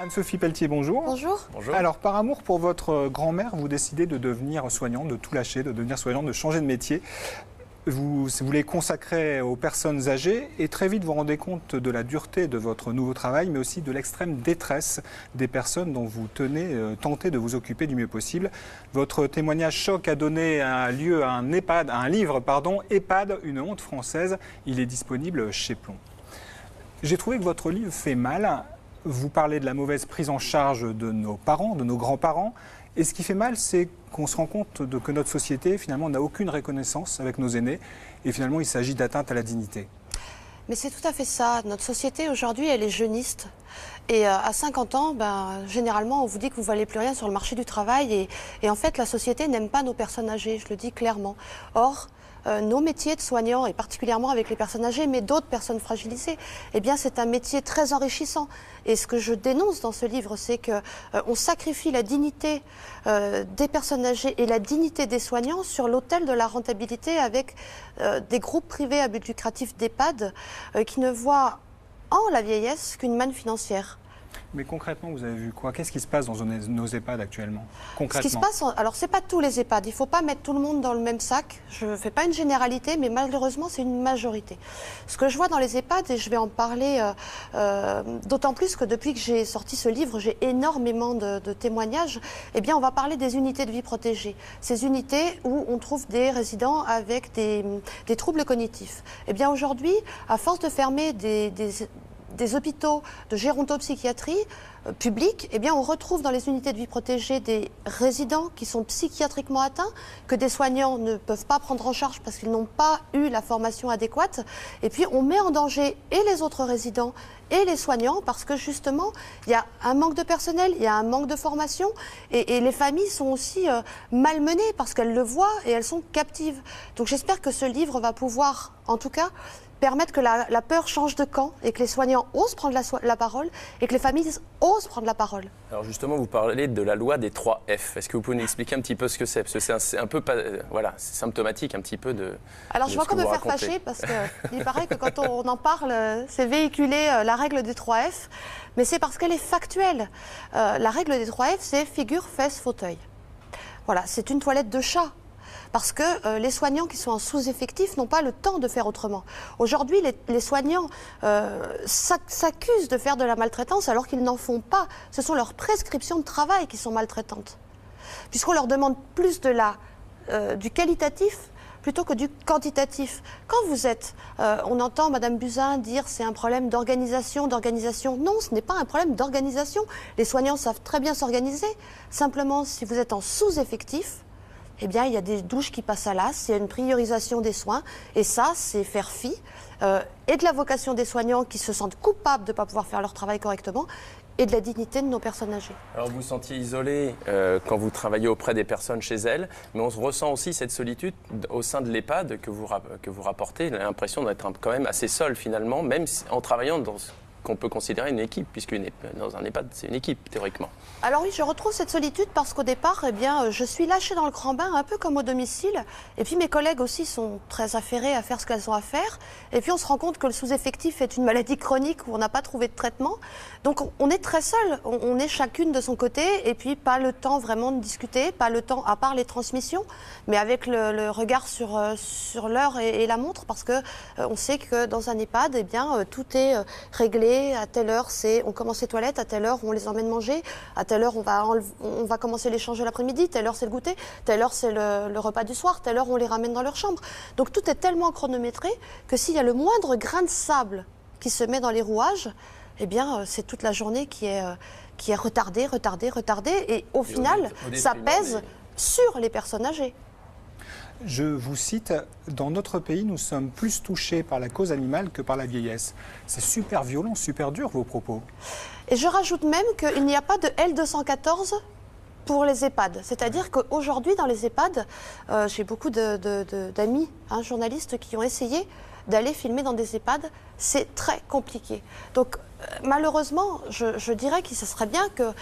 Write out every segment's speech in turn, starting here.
Anne-Sophie Pelletier, bonjour. Bonjour. Bonjour. Alors, par amour pour votre grand-mère, vous décidez de devenir soignante, de tout lâcher, de devenir soignante, de changer de métier. Vous les consacrez aux personnes âgées et très vite vous rendez compte de la dureté de votre nouveau travail, mais aussi de l'extrême détresse des personnes dont vous tentez de vous occuper du mieux possible. Votre témoignage choc a donné lieu à un livre, EHPAD, une honte française. Il est disponible chez Plomb. J'ai trouvé que votre livre fait mal. Vous parlez de la mauvaise prise en charge de nos parents, de nos grands-parents. Et ce qui fait mal, c'est qu'on se rend compte que notre société, finalement, n'a aucune reconnaissance avec nos aînés. Et finalement, il s'agit d'atteinte à la dignité. Mais c'est tout à fait ça. Notre société, aujourd'hui, elle est jeuniste. Et à 50 ans, généralement, on vous dit que vous ne valez plus rien sur le marché du travail. Et en fait, la société n'aime pas nos personnes âgées, je le dis clairement. Or, nos métiers de soignants, et particulièrement avec les personnes âgées, mais d'autres personnes fragilisées, eh bien, c'est un métier très enrichissant. Et ce que je dénonce dans ce livre, c'est qu'on sacrifie la dignité des personnes âgées et la dignité des soignants sur l'autel de la rentabilité avec des groupes privés à but lucratif d'EHPAD qui ne voient en la vieillesse qu'une manne financière. Mais concrètement, vous avez vu quoi? Qu'est-ce qui se passe dans nos EHPAD actuellement? Concrètement. Ce qui se passe, alors c'est pas tous les EHPAD, il ne faut pas mettre tout le monde dans le même sac. Je ne fais pas une généralité, mais malheureusement c'est une majorité. Ce que je vois dans les EHPAD, et je vais en parler d'autant plus que depuis que j'ai sorti ce livre, j'ai énormément de témoignages, eh bien on va parler des unités de vie protégées. Ces unités où on trouve des résidents avec des troubles cognitifs. Eh bien aujourd'hui, à force de fermer des hôpitaux de gérontopsychiatrie publics, eh bien on retrouve dans les unités de vie protégée des résidents qui sont psychiatriquement atteints, que des soignants ne peuvent pas prendre en charge parce qu'ils n'ont pas eu la formation adéquate. Et puis on met en danger et les autres résidents et les soignants parce que justement, il y a un manque de personnel, il y a un manque de formation et les familles sont aussi malmenées parce qu'elles le voient et elles sont captives. Donc j'espère que ce livre va pouvoir, en tout cas, permettre que la peur change de camp et que les soignants osent prendre la parole et que les familles osent prendre la parole. Alors justement, vous parlez de la loi des 3 F. Est-ce que vous pouvez nous expliquer un petit peu ce que c'est? Parce que c'est un peu voilà, c'est symptomatique un petit peu de. Alors je vais encore me faire fâcher parce qu'il paraît que quand on en parle, c'est véhiculer la règle des 3 F, mais c'est parce qu'elle est factuelle. La règle des 3 F, c'est figure, fesses, fauteuil. Voilà, c'est une toilette de chat. Parce que les soignants qui sont en sous-effectif n'ont pas le temps de faire autrement. Aujourd'hui, les soignants s'accusent de faire de la maltraitance alors qu'ils n'en font pas. Ce sont leurs prescriptions de travail qui sont maltraitantes. Puisqu'on leur demande plus du qualitatif plutôt que du quantitatif. Quand vous êtes, on entend Madame Buzyn dire c'est un problème d'organisation. Non, ce n'est pas un problème d'organisation. Les soignants savent très bien s'organiser. Simplement, si vous êtes en sous-effectif, eh bien, il y a des douches qui passent à l'as, il y a une priorisation des soins, et ça, c'est faire fi, et de la vocation des soignants qui se sentent coupables de ne pas pouvoir faire leur travail correctement, et de la dignité de nos personnes âgées. Alors vous vous sentiez isolé quand vous travaillez auprès des personnes chez elles, mais on ressent aussi cette solitude au sein de l'EHPAD que vous rapportez, l'impression d'être quand même assez seul finalement, même en travaillant dans ce qu'on peut considérer une équipe, puisque dans un EHPAD, c'est une équipe, théoriquement. Alors oui, je retrouve cette solitude parce qu'au départ, eh bien, je suis lâchée dans le grand bain, un peu comme au domicile. Et puis mes collègues aussi sont très affairés à faire ce qu'elles ont à faire. Et puis on se rend compte que le sous-effectif est une maladie chronique où on n'a pas trouvé de traitement. Donc on est très seuls, on est chacune de son côté. Et puis pas le temps vraiment de discuter, pas le temps à part les transmissions, mais avec le regard sur l'heure et la montre. Parce que on sait que dans un EHPAD, eh bien, tout est réglé. À telle heure, on commence les toilettes, à telle heure, on les emmène manger, à telle heure, on va commencer l'échange de l'après-midi, telle heure, c'est le goûter, telle heure, c'est le repas du soir, telle heure, on les ramène dans leur chambre. Donc tout est tellement chronométré que s'il y a le moindre grain de sable qui se met dans les rouages, eh bien, c'est toute la journée qui est retardée, et au final, ça pèse sur les personnes âgées. Je vous cite, dans notre pays, nous sommes plus touchés par la cause animale que par la vieillesse. C'est super violent, super dur vos propos. Et je rajoute même qu'il n'y a pas de L214 pour les EHPAD. C'est-à-dire qu'aujourd'hui, dans les EHPAD, j'ai beaucoup d'amis journalistes qui ont essayé d'aller filmer dans des EHPAD. C'est très compliqué. Donc, malheureusement, je dirais que ce serait bien que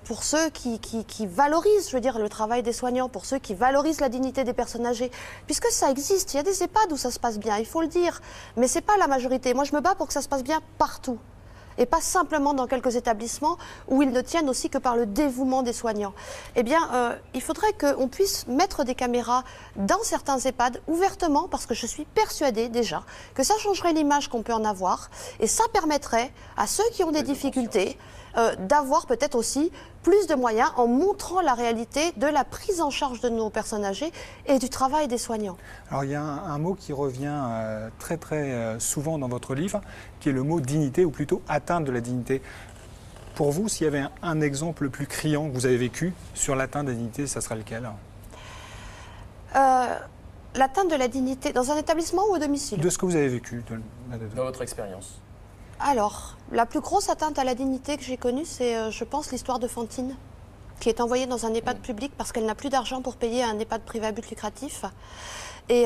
pour ceux qui valorisent, je veux dire, le travail des soignants, pour ceux qui valorisent la dignité des personnes âgées, puisque ça existe, il y a des EHPAD où ça se passe bien, il faut le dire, mais ce n'est pas la majorité. Moi, je me bats pour que ça se passe bien partout. et pas simplement dans quelques établissements où ils ne tiennent aussi que par le dévouement des soignants. Eh bien, il faudrait qu'on puisse mettre des caméras dans certains EHPAD ouvertement, parce que je suis persuadée déjà que ça changerait l'image qu'on peut en avoir, et ça permettrait à ceux qui ont des difficultés d'avoir peut-être aussi plus de moyens en montrant la réalité de la prise en charge de nos personnes âgées et du travail des soignants. Alors il y a un mot qui revient très souvent dans votre livre, qui est le mot dignité, ou plutôt atteinte de la dignité. Pour vous, s'il y avait un exemple le plus criant que vous avez vécu sur l'atteinte de la dignité, ça serait lequel? L'atteinte de la dignité dans un établissement ou au domicile? De ce que vous avez vécu. Dans votre expérience. Alors, la plus grosse atteinte à la dignité que j'ai connue, c'est, je pense, l'histoire de Fantine, qui est envoyée dans un EHPAD public parce qu'elle n'a plus d'argent pour payer un EHPAD privé à but lucratif. Et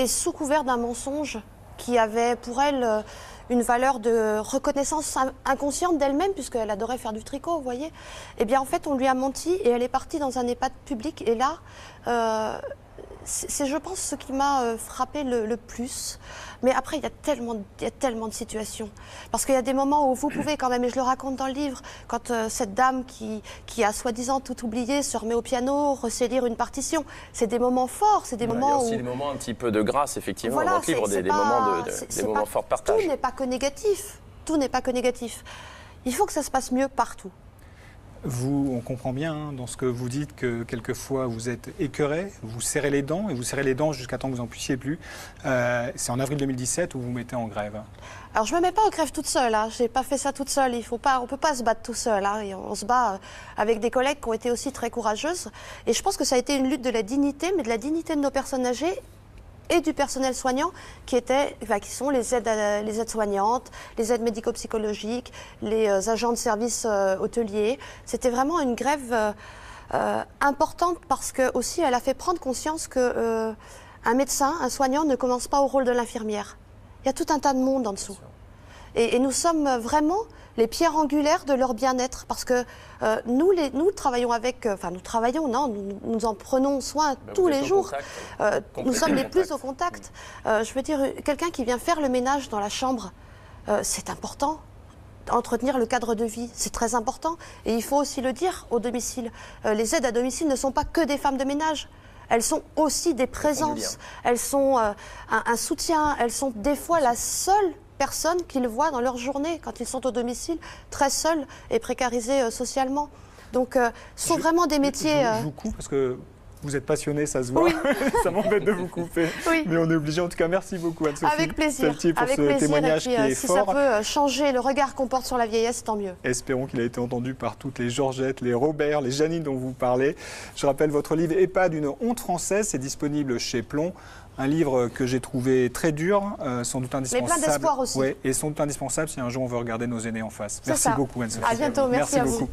sous couvert d'un mensonge qui avait pour elle une valeur de reconnaissance inconsciente d'elle-même, puisqu'elle adorait faire du tricot, vous voyez. Eh bien, en fait, on lui a menti et elle est partie dans un EHPAD public. Et là, c'est, je pense, ce qui m'a frappé le plus. Mais après, il y a tellement de situations. Parce qu'il y a des moments où vous pouvez quand même, et je le raconte dans le livre, quand cette dame qui a soi-disant tout oublié se remet au piano, resait lire une partition. C'est des moments forts, c'est des moments où... Il y a aussi des moments un petit peu de grâce, effectivement, voilà, dans votre livre, des moments forts de partage. Tout n'est pas que négatif. Tout n'est pas que négatif. Il faut que ça se passe mieux partout. Vous, on comprend bien dans ce que vous dites que quelquefois vous êtes écœuré, vous serrez les dents, et vous serrez les dents jusqu'à temps que vous n'en puissiez plus. C'est en avril 2017 où vous vous mettez en grève. Alors je ne me mets pas en grève toute seule, hein. Je n'ai pas fait ça toute seule, on ne peut pas se battre tout seul. Hein. Et on se bat avec des collègues qui ont été aussi très courageuses. Et je pense que ça a été une lutte de la dignité, mais de la dignité de nos personnes âgées et du personnel soignant qui sont les aides-soignantes, les aides médico-psychologiques, les agents de services hôteliers. C'était vraiment une grève importante parce que aussi elle a fait prendre conscience que un médecin, un soignant ne commence pas au rôle de l'infirmière. Il y a tout un tas de monde en dessous. Et nous sommes vraiment les pierres angulaires de leur bien-être, parce que nous travaillons avec, nous en prenons soin tous les jours. Nous sommes les plus au contact. Je veux dire, quelqu'un qui vient faire le ménage dans la chambre, c'est important. Entretenir le cadre de vie, c'est très important. Et il faut aussi le dire au domicile. Les aides à domicile ne sont pas que des femmes de ménage. Elles sont aussi des présences. Elles sont un soutien. Elles sont des fois la seule personnes qu'ils voient dans leur journée quand ils sont au domicile, très seuls et précarisés socialement. Donc, ce sont vraiment des métiers... Je vous coupe parce que vous êtes passionné, ça se voit. Oui. Ça m'embête de vous couper. Oui. Mais on est obligé. En tout cas, merci beaucoup Anne-Sophie. Avec plaisir. Pour avec ce plaisir. témoignage et puis, qui est si fort. ça peut changer le regard qu'on porte sur la vieillesse, tant mieux. Espérons qu'il a été entendu par toutes les Georgette, les Robert, les Janine dont vous parlez. Je rappelle votre livre EHPAD, une honte française. C'est disponible chez Plomb. Un livre que j'ai trouvé très dur, sans doute indispensable. Mais plein d'espoir aussi. Ouais, et sans doute indispensable si un jour on veut regarder nos aînés en face. Merci beaucoup Anne-Sophie. À bientôt, merci à beaucoup. vous.